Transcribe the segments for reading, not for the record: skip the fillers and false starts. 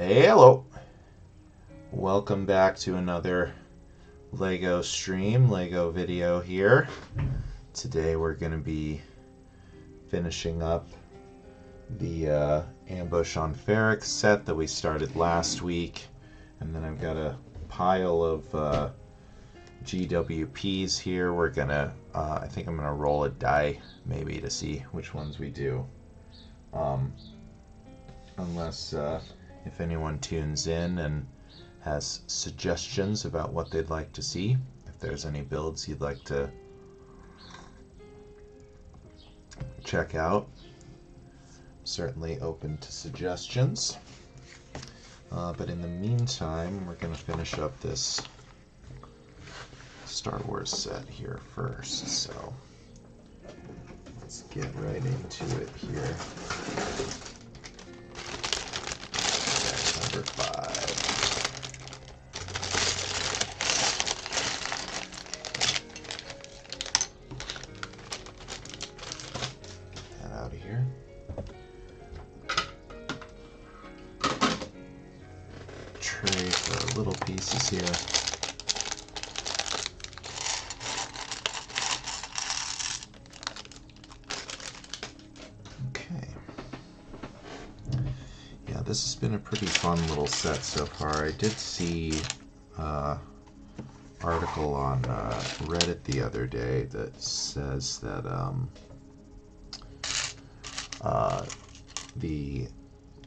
Hello! Welcome back to another Lego stream, Lego video here. Today we're going to be finishing up the Ambush on Ferrix set that we started last week. And then I've got a pile of GWPs here. We're going to, I think I'm going to roll a die maybe to see which ones we do. Unless if anyone tunes in and has suggestions about what they'd like to see, if there's any builds you'd like to check out, certainly open to suggestions. But in the meantime, we're going to finish up this Star Wars set here first, so let's get right into it here. Number 5. Get that out of here. Tray for little pieces here. This has been a pretty fun little set so far. I did see an article on Reddit the other day that says that the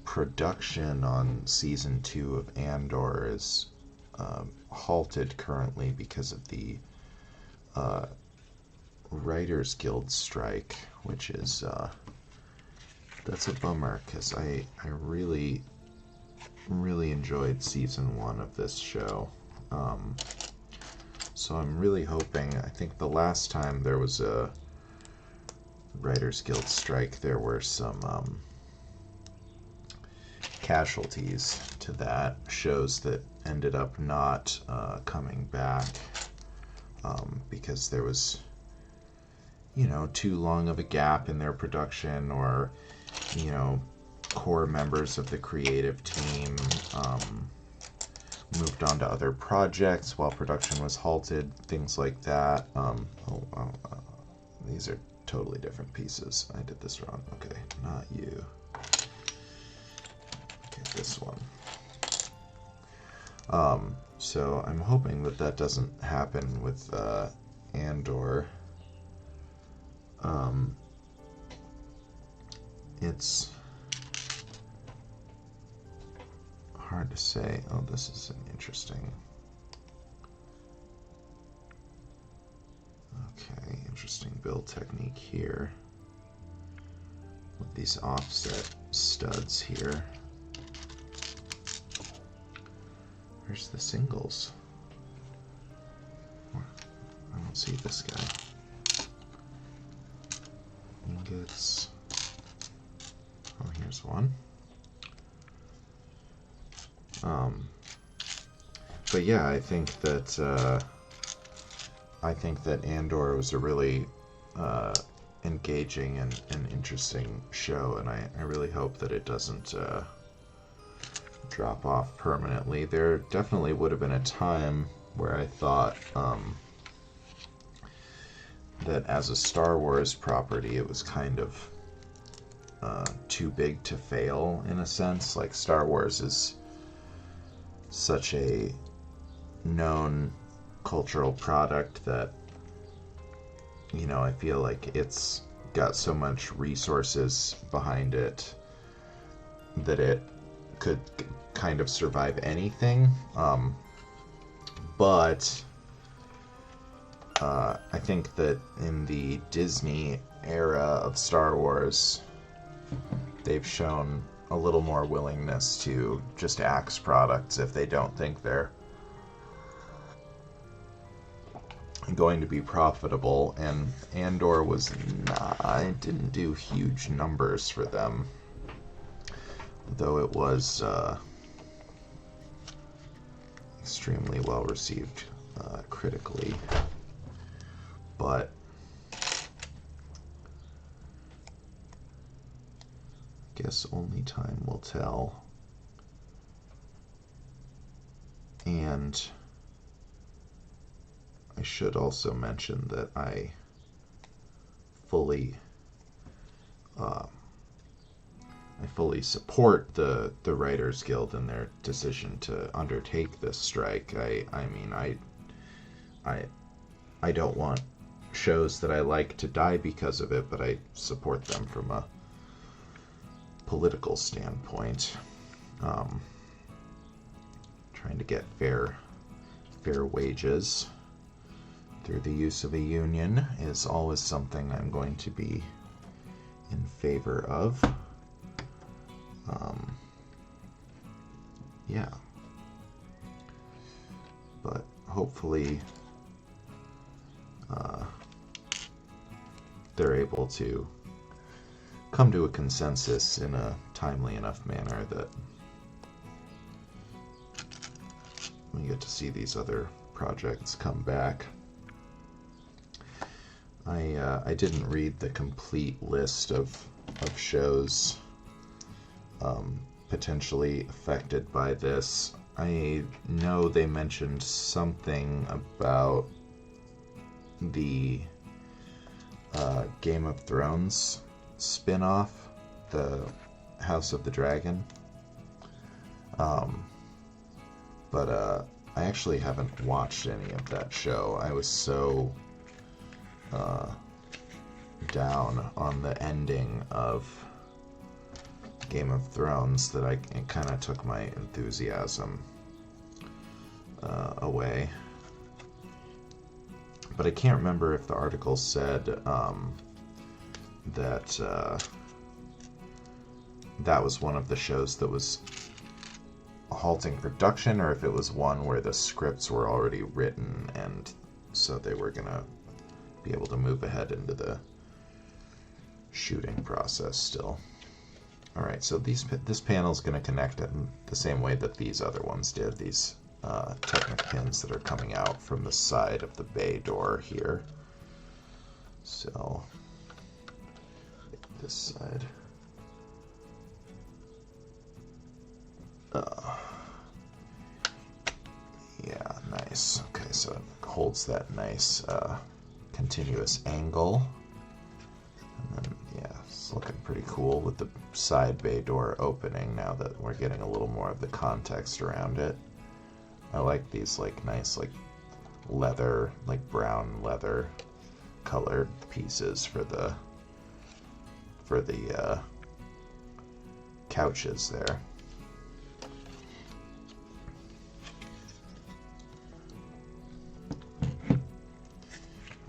production on Season 2 of Andor is halted currently because of the Writers Guild strike, which is... that's a bummer, because I really enjoyed Season 1 of this show. So I'm really hoping, I think the last time there was a Writers Guild strike, there were some casualties to that. Shows that ended up not coming back because there was, too long of a gap in their production, or core members of the creative team moved on to other projects while production was halted, things like that. These are totally different pieces. I did this wrong. Okay, not you. Okay, this one. So I'm hoping that that doesn't happen with Andor. It's hard to say. Oh, this is an interesting... Okay, interesting build technique here. With these offset studs here. Where's the singles? I don't see this guy. Ingots. Oh, here's one. But yeah, I think that Andor was a really engaging and interesting show, and I really hope that it doesn't drop off permanently. There definitely would have been a time where I thought that as a Star Wars property, it was kind of too big to fail, in a sense. Like, Star Wars is such a known cultural product that, I feel like it's got so much resources behind it that it could kind of survive anything. But I think that in the Disney era of Star Wars, they've shown a little more willingness to just axe products if they don't think they're going to be profitable, and Andor was not, it didn't do huge numbers for them, though it was extremely well received critically. But guess only time will tell. And I should also mention that I fully support the Writers Guild in their decision to undertake this strike. I mean, I don't want shows that I like to die because of it, but I support them from a political standpoint. Trying to get fair wages through the use of a union is always something I'm going to be in favor of. Yeah. But hopefully they're able to come to a consensus in a timely enough manner that we get to see these other projects come back. I didn't read the complete list of shows potentially affected by this. I know they mentioned something about the Game of Thrones spin-off, the House of the Dragon. But I actually haven't watched any of that show. I was so down on the ending of Game of Thrones that it kind of took my enthusiasm away. But I can't remember if the article said that that was one of the shows that was halting production, or if it was one where the scripts were already written and so they were gonna be able to move ahead into the shooting process still. Alright, so this panel is going to connect in the same way that these other ones did, these Technic pins that are coming out from the side of the bay door here. So, this side. Yeah, nice. Okay, so it holds that nice continuous angle. And then, yeah, it's looking pretty cool with the side bay door opening now that we're getting a little more of the context around it. I like these nice leather, brown leather colored pieces for the couches there.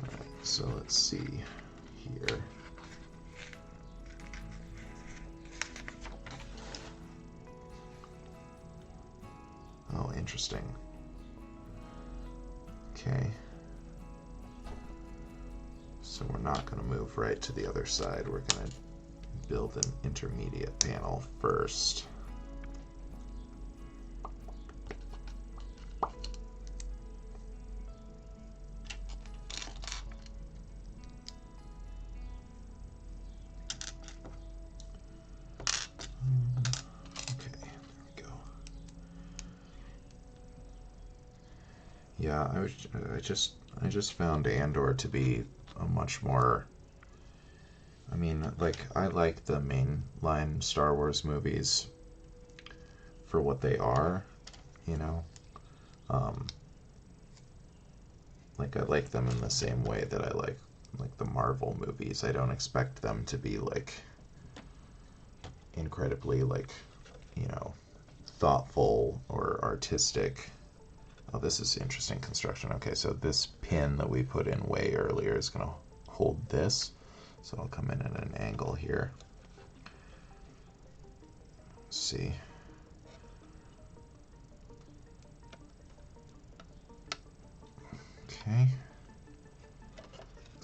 Alright, so let's see here. Oh, interesting. Okay. So we're not going to move right to the other side. We're going to build an intermediate panel first. Yeah, I just found Andor to be a much more, I mean, I like the mainline Star Wars movies for what they are, you know. I like them in the same way that I like the Marvel movies. I don't expect them to be incredibly thoughtful or artistic. Oh, this is interesting construction. Okay, so this pin that we put in way earlier is going to hold this. So it'll come in at an angle here. Let's see. Okay.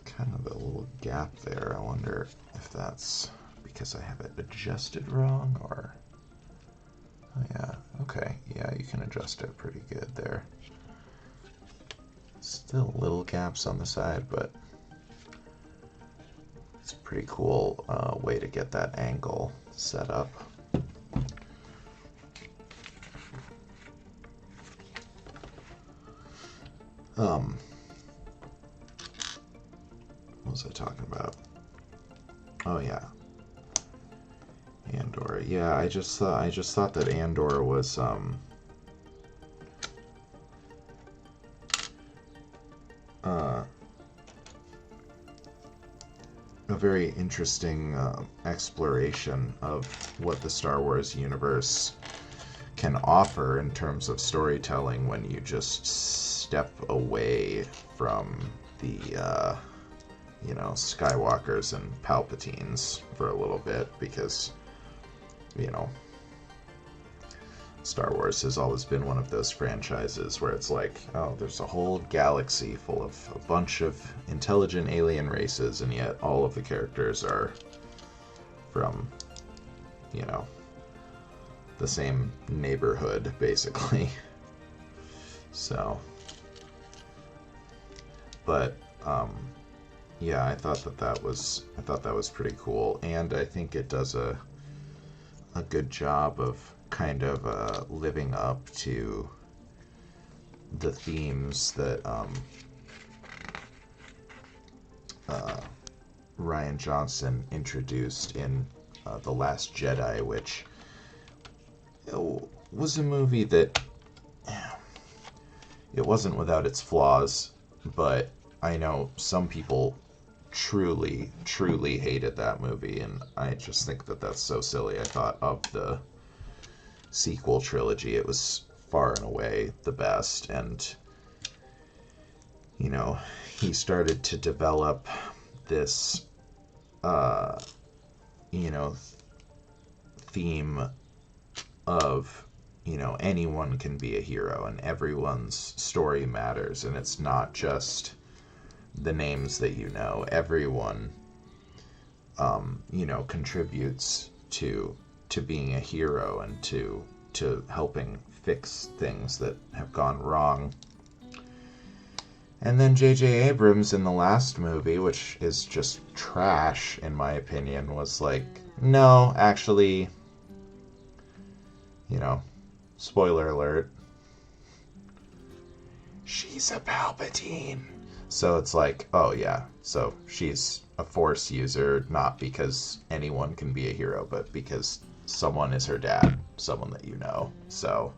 Kind of a little gap there. I wonder if that's because I have it adjusted wrong or... Oh, yeah, okay. Yeah, you can adjust it pretty good there. Still little gaps on the side, but it's a pretty cool way to get that angle set up. What was I talking about? Oh yeah, Andor. Yeah, I just thought that Andor was a very interesting exploration of what the Star Wars universe can offer in terms of storytelling when you just step away from the Skywalkers and Palpatines for a little bit, because Star Wars has always been one of those franchises where it's like, oh, there's a whole galaxy full of a bunch of intelligent alien races, and yet all of the characters are from, the same neighborhood, basically. So, but, yeah, I thought that was pretty cool, and I think it does a good job of kind of living up to the themes that Rian Johnson introduced in The Last Jedi, which was a movie that it wasn't without its flaws, but I know some people truly, truly hated that movie, and I just think that that's so silly. I thought of the sequel trilogy, it was far and away the best, and he started to develop this theme of anyone can be a hero and everyone's story matters, and it's not just the names that everyone contributes to being a hero and to helping fix things that have gone wrong. And then J.J. Abrams in the last movie, which is just trash in my opinion, was like, no, actually, spoiler alert, she's a Palpatine. So it's like, oh yeah, so she's a Force user, not because anyone can be a hero, but because someone is her dad, someone that So,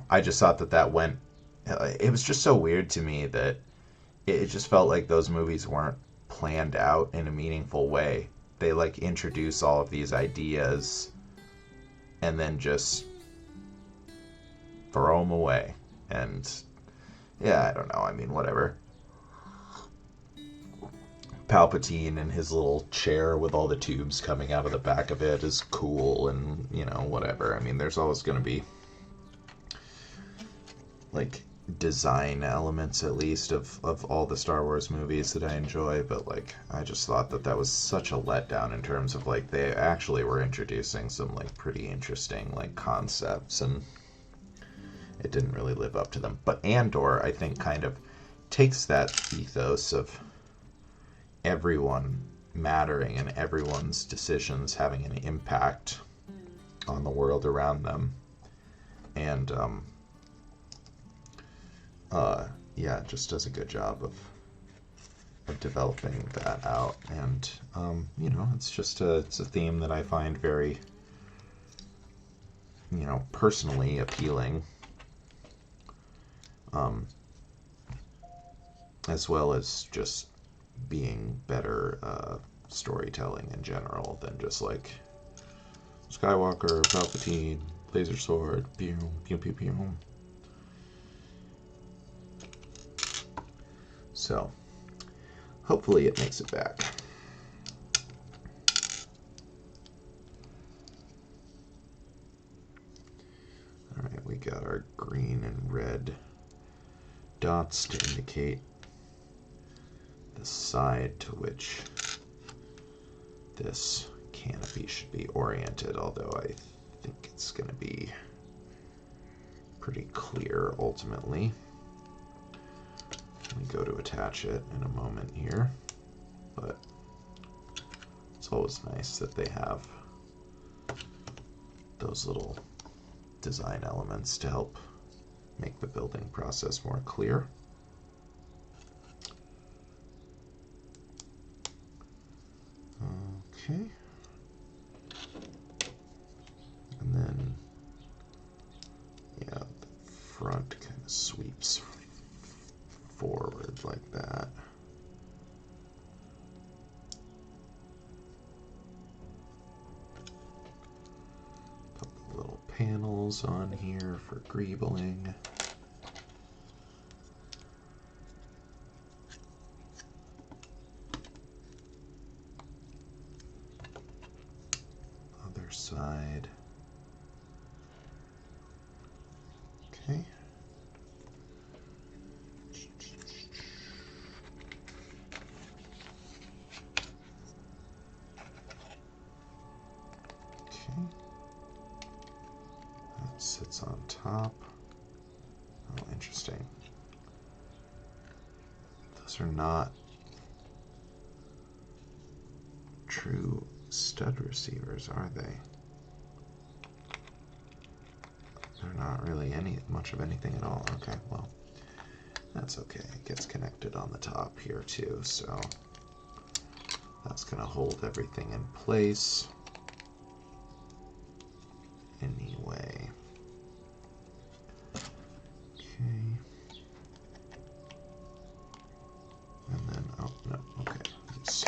I just thought that went, it was just so weird to me that it just felt like those movies weren't planned out in a meaningful way. They introduce all of these ideas and then just throw them away. And yeah, I don't know. I mean, whatever. Palpatine in his little chair with all the tubes coming out of the back of it is cool, and, whatever. I mean, there's always going to be, design elements, at least, of all the Star Wars movies that I enjoy, but, I just thought that was such a letdown in terms of, they actually were introducing some, pretty interesting, concepts, and it didn't really live up to them. But Andor, I think, kind of takes that ethos of everyone mattering and everyone's decisions having an impact on the world around them, and yeah, it just does a good job of developing that out. And it's just it's a theme that I find very personally appealing, as well as just being better storytelling in general than just Skywalker, Palpatine, laser sword, pew pew pew pew. So hopefully it makes it back. All right, we got our green and red dots to indicate the side to which this canopy should be oriented, although I think it's going to be pretty clear ultimately. We go to attach it in a moment here, but it's always nice that they have those little design elements to help make the building process more clear. Okay. And then, yeah, the front kind of sweeps forward like that. Couple little panels on here for greebling. Other side. Okay. That sits on top. Oh, interesting. Those are not true stud receivers, are they? They're not really much of anything at all. Okay, well, that's okay. It gets connected on the top here too, so that's going to hold everything in place anyway. Okay. And then, oh, no, okay. These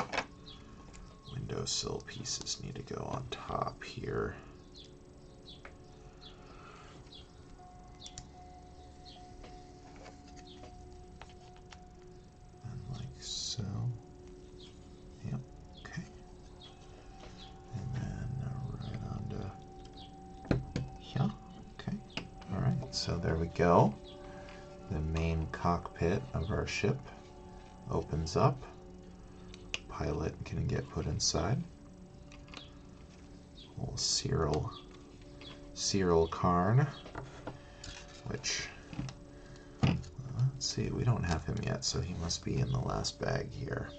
windowsill pieces need to go on top here. And like so. Yep, okay. And then right onto here. Okay. All right, so there we go. The main cockpit of our ship opens up. Pilot can get put inside. Old Cyril Karn, which, let's see, we don't have him yet, so he must be in the last bag here.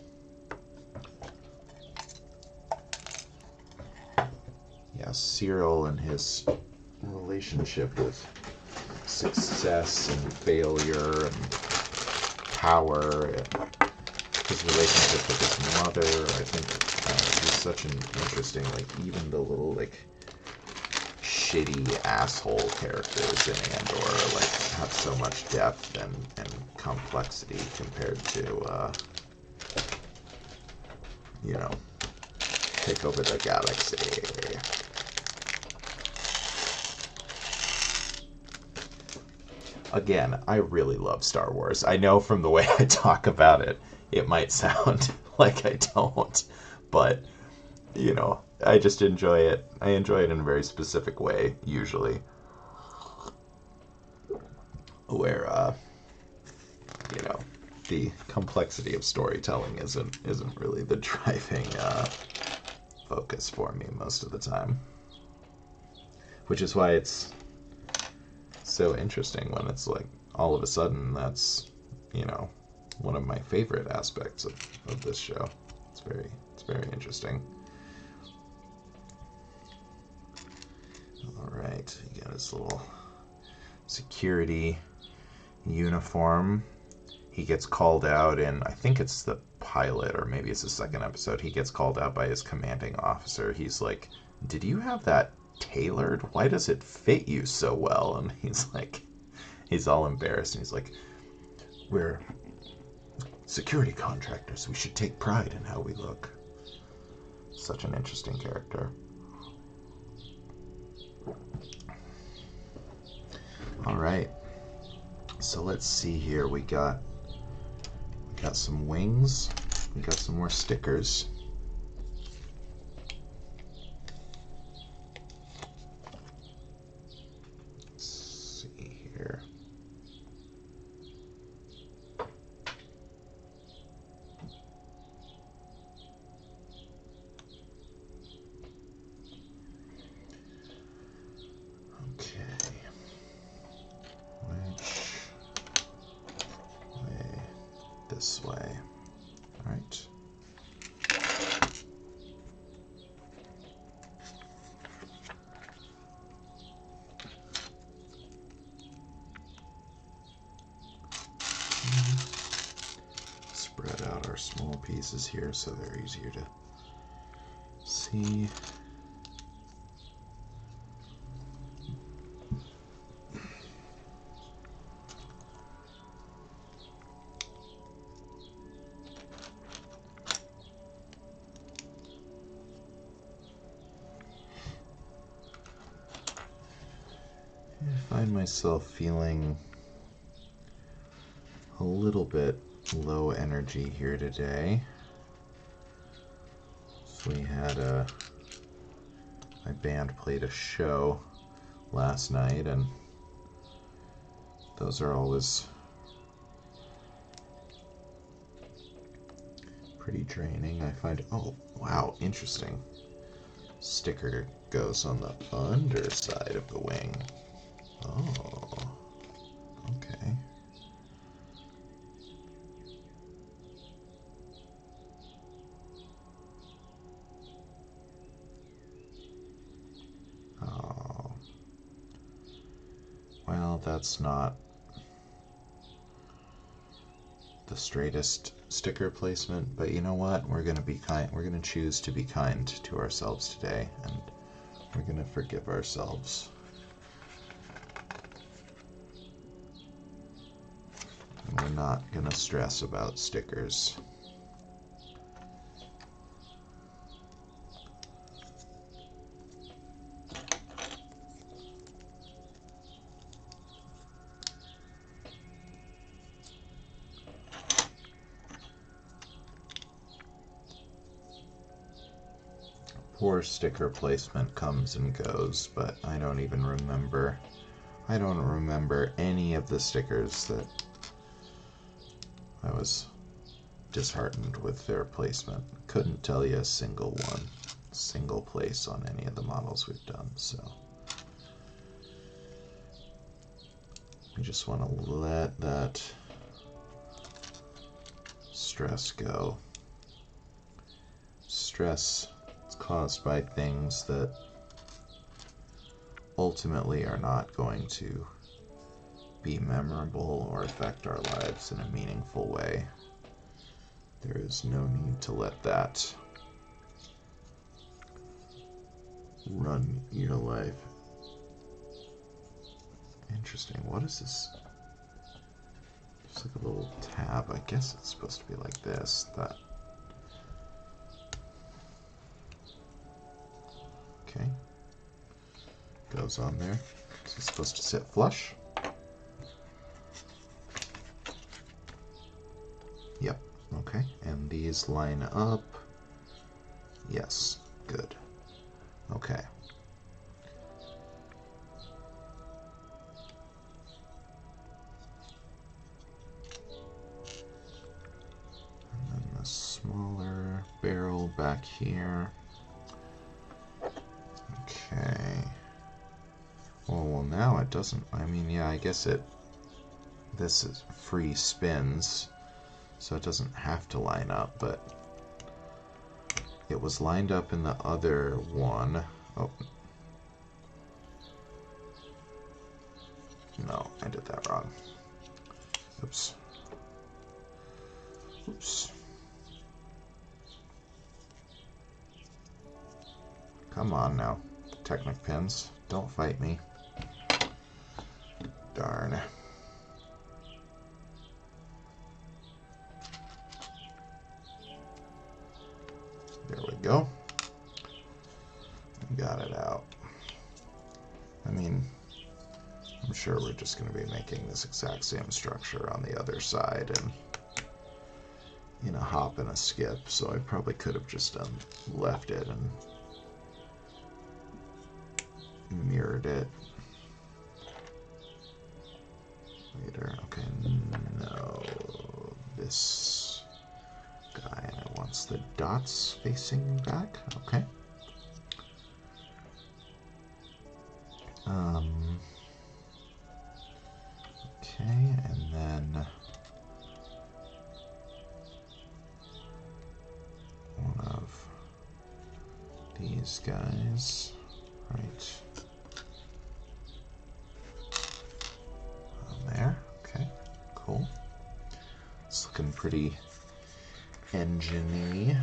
Yeah, Cyril and his relationship with success and failure and power, and his relationship with his mother. I think he's such an interesting, like, even the little, like, shitty asshole characters in Andor, like, have so much depth and complexity compared to, you know, take over the galaxy. Again, I really love Star Wars. I know from the way I talk about it, it might sound like I don't, but, you know, I just enjoy it. I enjoy it in a very specific way, usually, where, you know, the complexity of storytelling isn't really the driving focus for me most of the time, which is why it's so interesting when it's like all of a sudden that's, you know, one of my favorite aspects of this show. It's very interesting. All right, you got his little security uniform. He gets called out in, I think it's the pilot, or maybe it's the second episode. He gets called out by his commanding officer. He's like, "Did you have that tailored? Why does it fit you so well?" And he's all embarrassed, and he's like, "We're security contractors. We should take pride in how we look." Such an interesting character. All right, so let's see here. We got some wings. We got some more stickers. Let's see here. This way. All right. pieces here so they're easier to see. I find myself feeling a little bit low energy here today. So we had my band played a show last night, and those are always pretty draining. I find, oh wow, interesting. Sticker goes on the underside of the wing. Oh, okay. Oh, well, that's not the straightest sticker placement, but you know what? We're going to be kind. We're going to choose to be kind to ourselves today, and we're going to forgive ourselves. And we're not going to stress about stickers. Poor sticker placement comes and goes, but I don't even remember. I don't remember any of the stickers that I was disheartened with their placement. Couldn't tell you a single one, single place on any of the models we've done, so we just want to let that stress go. Stress is caused by things that ultimately are not going to be memorable or affect our lives in a meaningful way. There is no need to let that run your life. Interesting. What is this? It's like a little tab. I guess it's supposed to be like this. That. Okay. Goes on there. Is it supposed to sit flush? Yep. Okay. And these line up. Yes. Good. Okay. And then the smaller barrel back here. Okay. Well, now it doesn't. I mean, yeah, I guess it. This is free spins, so it doesn't have to line up, but it was lined up in the other one. Oh. No, I did that wrong. Oops. Oops. Come on now, Technic pins. Don't fight me. Darn. There we go. Got it out. I mean, I'm sure we're just going to be making this exact same structure on the other side and in a hop and a skip, so I probably could have just left it and mirrored it later. Okay, no, this guy, and it wants the dots facing back. Okay. Okay, and then one of these guys, right on there. Okay, cool. It's looking pretty engine-y.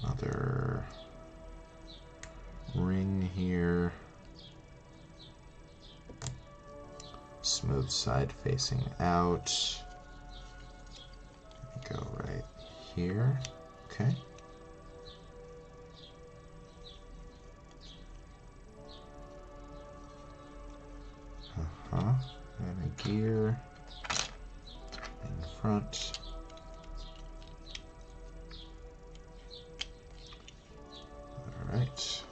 Another ring here. Smooth side facing out. Go right here. Okay. And a gear in front. Alright.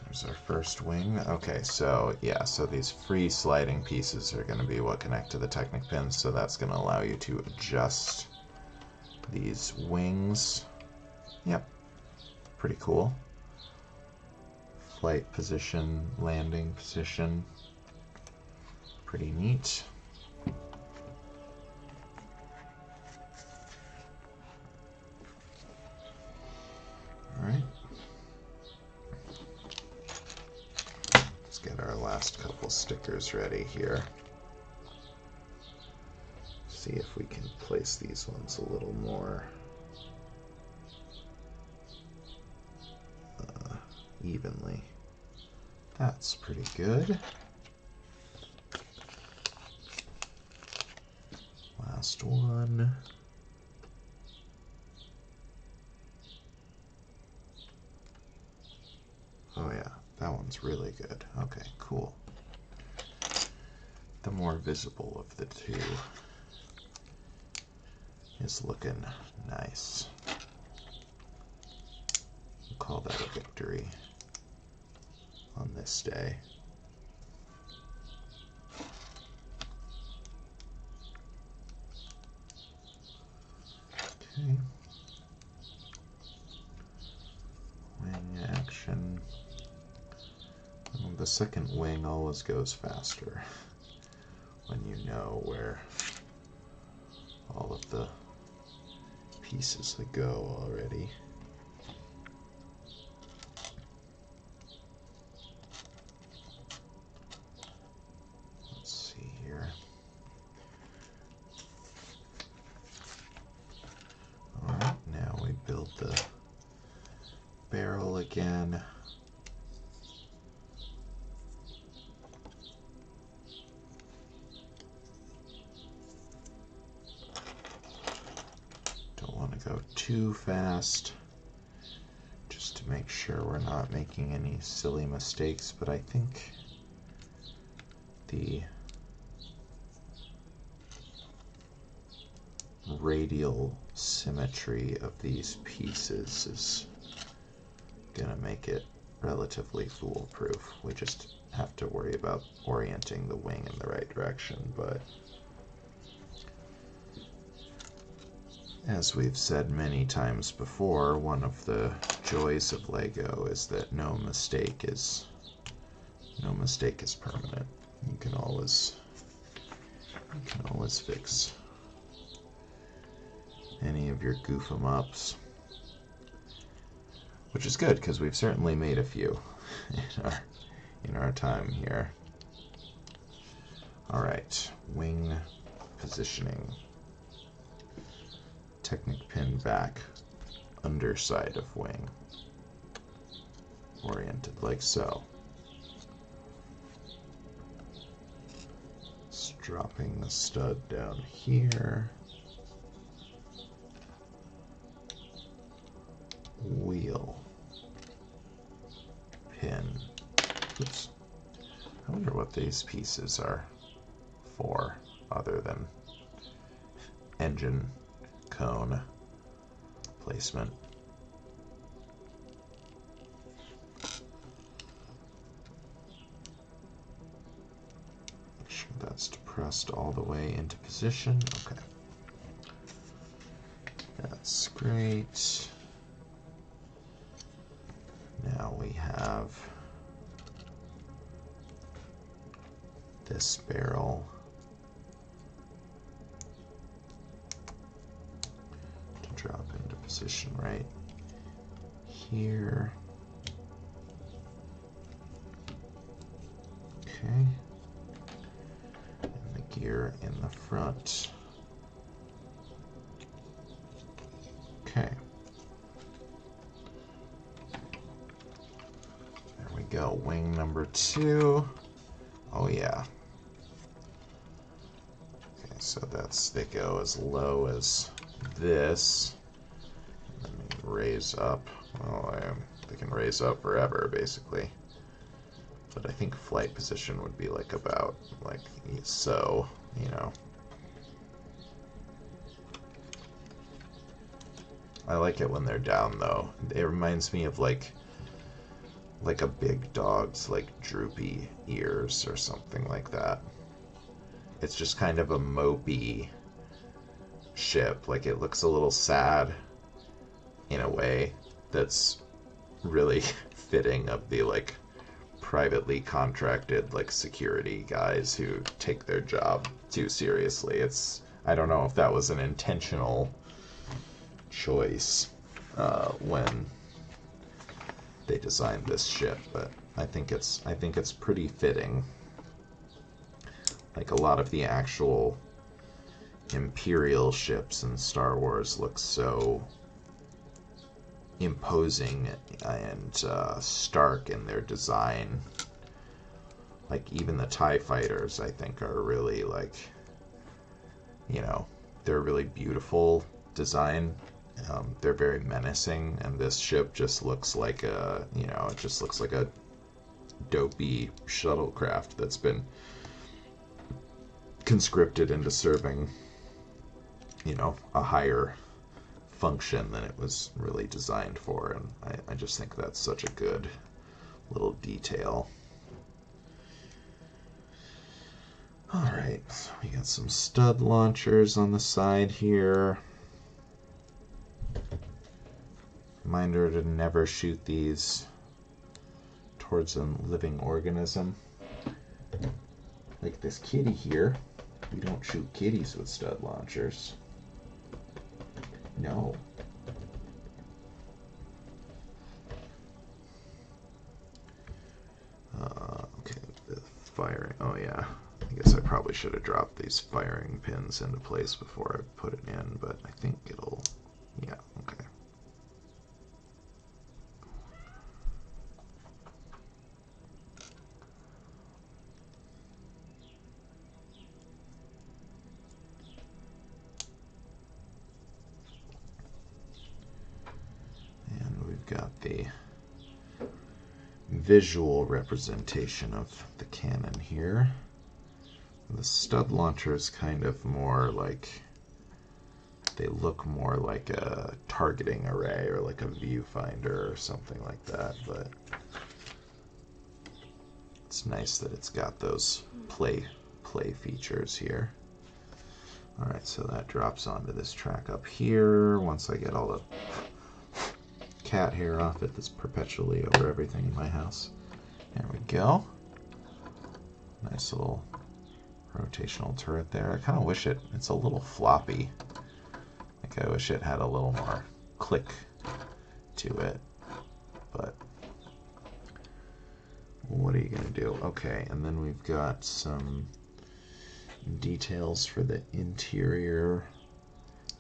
There's our first wing. Okay, so yeah, so these free sliding pieces are going to be what connect to the Technic pins, so that's going to allow you to adjust these wings. Yep, pretty cool. Flight position, landing position, pretty neat. Alright. Let's get our last couple stickers ready here. See if we can place these ones a little more evenly. That's pretty good. Last one. Oh yeah, that one's really good. Okay, cool. The more visible of the two is looking nice. We'll call that a victory on this day. Okay. Wing action. Well, the second wing always goes faster when you know where all of the pieces go already. Let's see here. Alright, now we build the barrel again. Don't want to go too fast, just to make sure we're not making any silly mistakes, but I think the radial symmetry of these pieces is gonna make it relatively foolproof. We just have to worry about orienting the wing in the right direction, but as we've said many times before, one of the joys of Lego is that no mistake is permanent. You can always fix any of your goof 'em ups, which is good because we've certainly made a few in our time here. All right, wing positioning. Technic pin back, underside of wing, oriented like so. Just dropping the stud down here. Wheel, pin. Oops. I wonder what these pieces are for, other than engine cone placement. Make sure that's depressed all the way into position. Okay. That's great. Now we have this barrel position right here. Okay. And the gear in the front. Okay. There we go. Wing number 2. Oh yeah. Okay, so they go as low as this. And then they raise up. Well, they can raise up forever, basically. But I think flight position would be like about like so, you know. I like it when they're down though. It reminds me of like a big dog's like droopy ears or something like that. It's just kind of a mopey ship. Like it looks a little sad in a way that's really fitting of the like privately contracted like security guys who take their job too seriously. I don't know if that was an intentional choice when they designed this ship, but I think it's pretty fitting. Like a lot of the actual Imperial ships in Star Wars look so imposing and stark in their design. Like even the TIE fighters, I think, are really like, you know, they're really beautiful design. They're very menacing, and this ship just looks like a, you know, it just looks like a dopey shuttlecraft that's been conscripted into serving, you know, a higher function than it was really designed for, and I just think that's such a good little detail. Alright, so we got some stud launchers on the side here. Reminder to never shoot these towards a living organism. Like this kitty here. We don't shoot kitties with stud launchers. No. Okay, the firing. Oh yeah. I guess I probably should have dropped these firing pins into place before I put it in, but I think it'll. Yeah, okay. Got the visual representation of the cannon here. The stud launcher is kind of more like, they look more like a targeting array or like a viewfinder or something like that, but it's nice that it's got those play features here. Alright, so that drops onto this track up here. Once I get all the cat hair off it that's perpetually over everything in my house. There we go. Nice little rotational turret there. I kind of wish it's a little floppy. Like I wish it had a little more click to it. But what are you going to do? Okay, and then we've got some details for the interior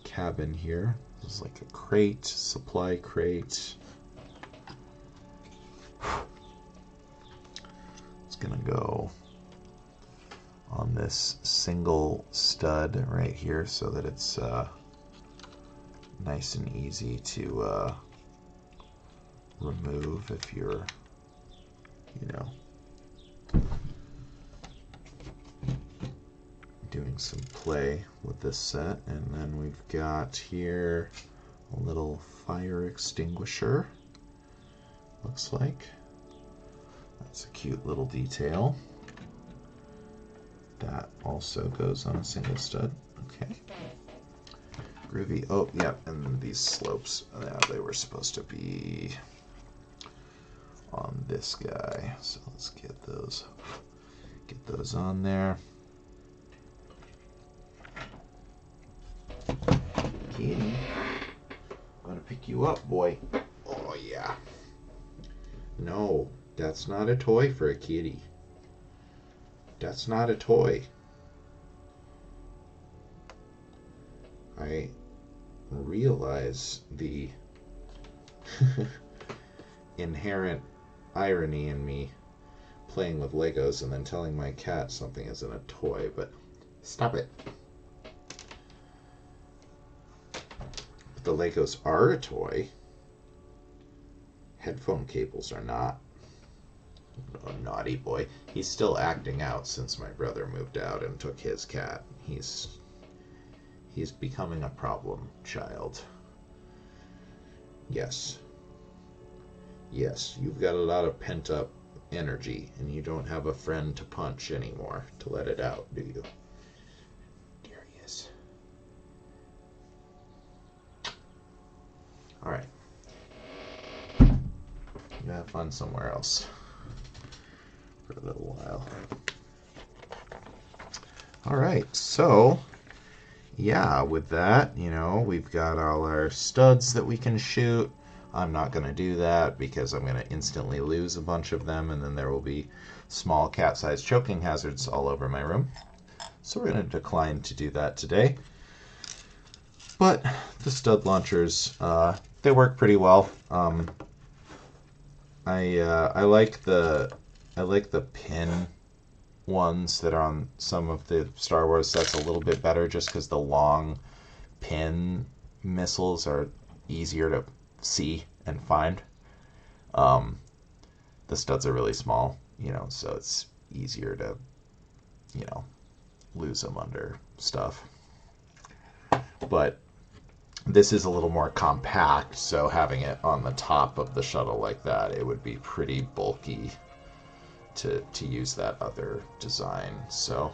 cabin here. This is like a crate, supply crate. It's gonna go on this single stud right here so that it's nice and easy to remove if you're, you know, doing some play with this set. And then we've got here a little fire extinguisher, looks like. That's a cute little detail. That also goes on a single stud. Okay. Groovy. Oh, yeah, and these slopes, they were supposed to be on this guy. So let's get those on there. Kitty, want a pick you up, boy. Oh, yeah. No, that's not a toy for a kitty. That's not a toy. I realize the inherent irony in me playing with Legos and then telling my cat something isn't a toy, but stop it. But the Legos are a toy. Headphone cables are not. Oh, naughty boy. He's still acting out since my brother moved out and took his cat. He's becoming a problem child. Yes. Yes, you've got a lot of pent-up energy, and you don't have a friend to punch anymore to let it out, do you? There he is. Alright. You have fun somewhere else for a little while. Alright, so yeah, with that, you know, we've got all our studs that we can shoot. I'm not going to do that because I'm going to instantly lose a bunch of them, and then there will be small cat-sized choking hazards all over my room. So we're going to decline to do that today. But the stud launchers, they work pretty well. I like the pin ones that are on some of the Star Wars sets a little bit better, just because the long pin missiles are easier to see and find. The studs are really small, you know, so it's easier to, you know, lose them under stuff. But this is a little more compact, so having it on the top of the shuttle like that, it would be pretty bulky to use that other design. So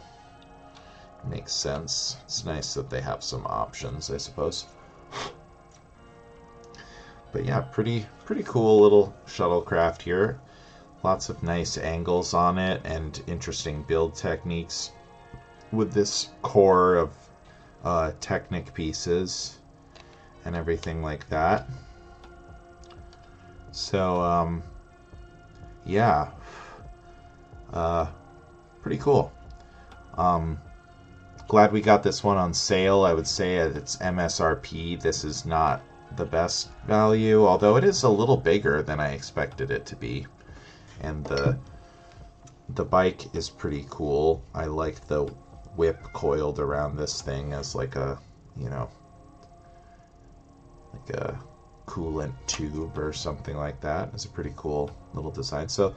it makes sense. It's nice that they have some options, I suppose. But yeah, pretty cool little shuttlecraft here. Lots of nice angles on it and interesting build techniques with this core of Technic pieces and everything like that. So yeah, pretty cool. Glad we got this one on sale. I would say at its MSRP, this is not the best value, although it is a little bigger than I expected it to be. And the bike is pretty cool. I like the whip coiled around this thing as like a, you know, like a coolant tube or something like that. It's a pretty cool little design. So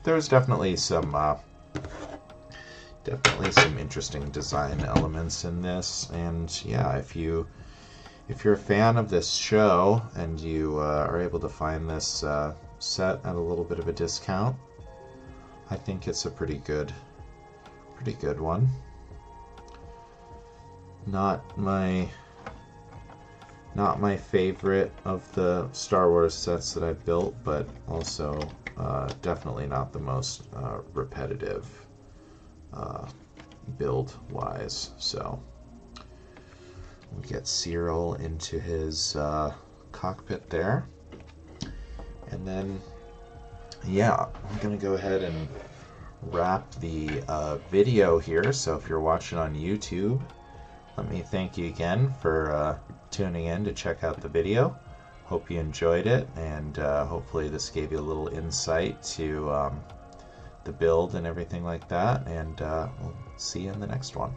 there's definitely some interesting design elements in this. And yeah, if you're a fan of this show and you are able to find this set at a little bit of a discount, I think it's a pretty good one. Not my favorite of the Star Wars sets that I've built, but also definitely not the most repetitive build-wise. So we get Cyril into his cockpit there. And then, yeah, I'm going to go ahead and wrap the video here. So if you're watching on YouTube, let me thank you again for tuning in to check out the video. Hope you enjoyed it, and hopefully this gave you a little insight to the build and everything like that. And we'll see you in the next one.